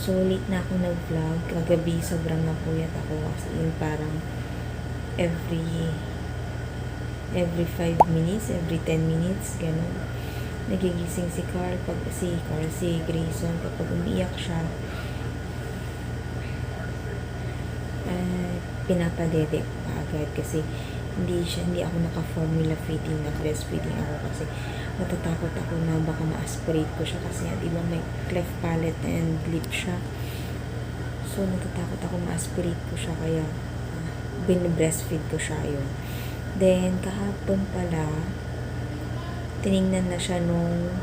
So, late na ako nag-vlog. Kagabi, sobrang napuyat ako. As in, parang every 5 minutes, every 10 minutes, gano'n. Nagigising si si Grayson, kapag umiiyak siya, pinapadede ko agad kasi hindi ako naka-formula feeding, breastfeeding ako kasi natatakot ako na baka ma-aspirate ko siya kasi di ba may cleft palate and lip siya. So, natatakot ako ma-aspirate ko siya kaya bin-breastfeed ko siya yun. Then, kahapon pala, tiningnan na siya nung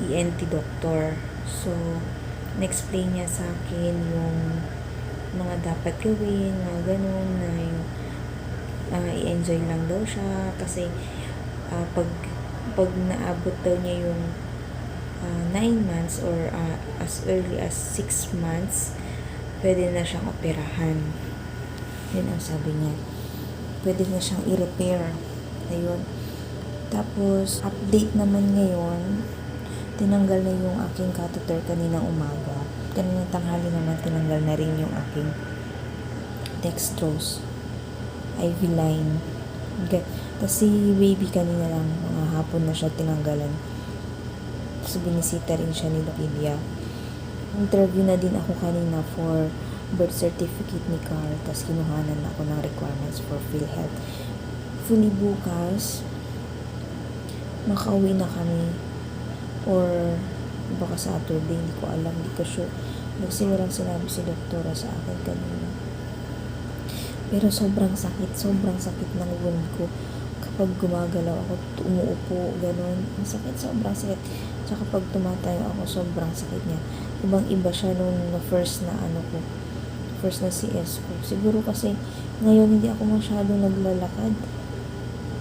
ENT doctor. So, na-explain niya sa akin yung mga dapat gawin, mga ganun, na yung i-enjoy lang daw siya kasi pag naabot daw niya yung 9 months or as early as 6 months, pwede na siyang operahan. Yun ang sabi niya. Pwede na siyang i-repair. Ayun. Tapos, update naman ngayon, tinanggal na yung aking catheter kaninang umaga. Kaninang tanghali naman, tinanggal na rin yung aking dextrose IV line. Tapos si baby kanina lang, mga hapon na siya tinanggalan. Tapos binisita rin siya ni Lokidia. Interview na din ako kanina for birth certificate ni Carl. Tapos kinuhanan ako ng requirements for PhilHealth. Fully bukas, makauwi na kami. Or baka Saturday, hindi ko alam, hindi ko sure. Nagsimulang sinabi si doktora sa akin kanina. Pero sobrang sakit ng wound ko. Kapag gumagalaw ako, umuupo, gano'n. Masakit, sobrang sakit. Tsaka pag tumatayo ako, sobrang sakit niya. Ibang-iba siya nung first na CS ko. Siguro kasi ngayon hindi ako masyadong naglalakad.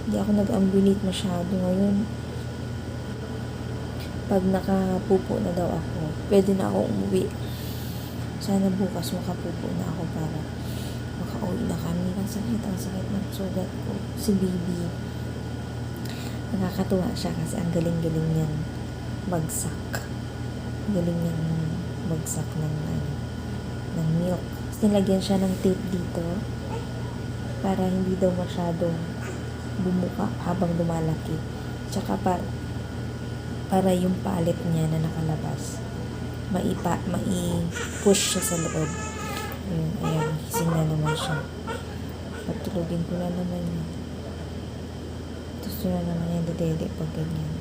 Hindi ako nag-ambulate masyado ngayon. Pag nakapupo na daw ako, pwede na ako umuwi. Sana bukas makapupo na ako para makauwi na kami. Ang sakit ng sugat ko. Si baby, nakakatuwa siya kasi ang galing-galing niyang bagsak. Galing niyang bagsak ng milk. Tapos nilagyan siya ng tape dito para hindi daw masyadong bumuka habang lumalaki. Tsaka para yung palit niya na nakalabas, mai-push siya sa loob. Ayan, gising na naman siya. Patulogin ko na naman yun. Tapos yun na naman yung dadede pag ganyan.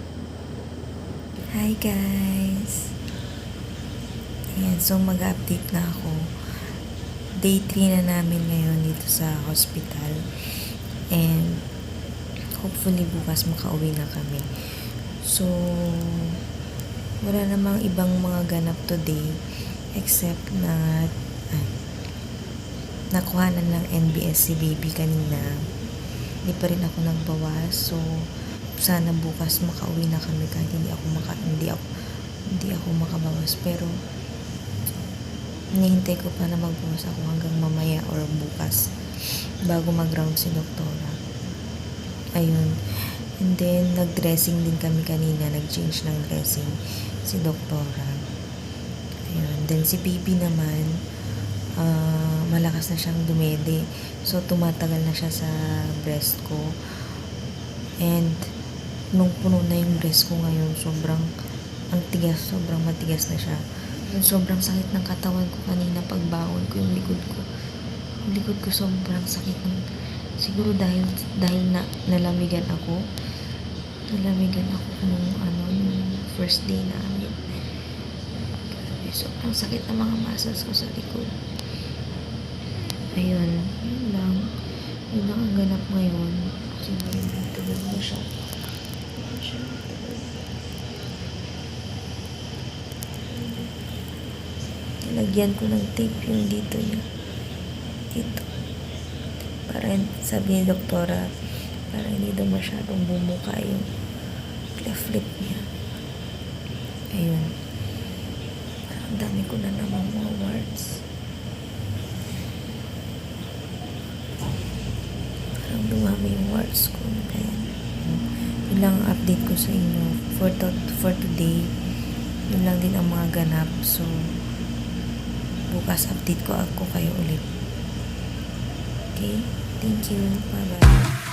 Hi guys! Ayan, so mag-update na ako. Day 3 na namin ngayon dito sa hospital. And hopefully bukas makauwi na kami. So, wala namang ibang mga ganap today except na nakuhanan ng NBS si baby kanina. Hindi pa rin ako nagbawas. So, sana bukas makauwi na kami kahit hindi ako makabawas. Pero, hinihintay ko pa na magbawas ako hanggang mamaya or bukas bago mag-round si doktora. Ayun. And then, nag-dressing din kami kanina. Nag-change ng dressing si doktora. Ayun. Then, si baby naman, malakas na siyang dumede. So, tumatagal na siya sa breast ko. And, nung puno na yung breast ko ngayon, sobrang matigas na siya. Sobrang sakit ng katawan ko kanina pagbangon ko, yung likod ko. Yung likod ko sobrang sakit. Siguro dahil nalamigan ako nung first day namin. Sobrang sakit ng mga muscles ko sa likod. Ayun, yun lang ang ganap ngayon. Kasi ngayon, tagal na siya. Nilagyan ko ng tape yung dito niya. Dito. Para sabi ni doktora, para hindi daw masyadong bumuka yung cleft lip niya. Ayun. Parang dami ko na namang mga warts. Parang dumami yung warts ko. Ayan. Yun lang ang update ko sa inyo for today. Yun lang din ang mga ganap. So, bukas update ko ako kayo ulit. Okay? Thank you. Bye-bye.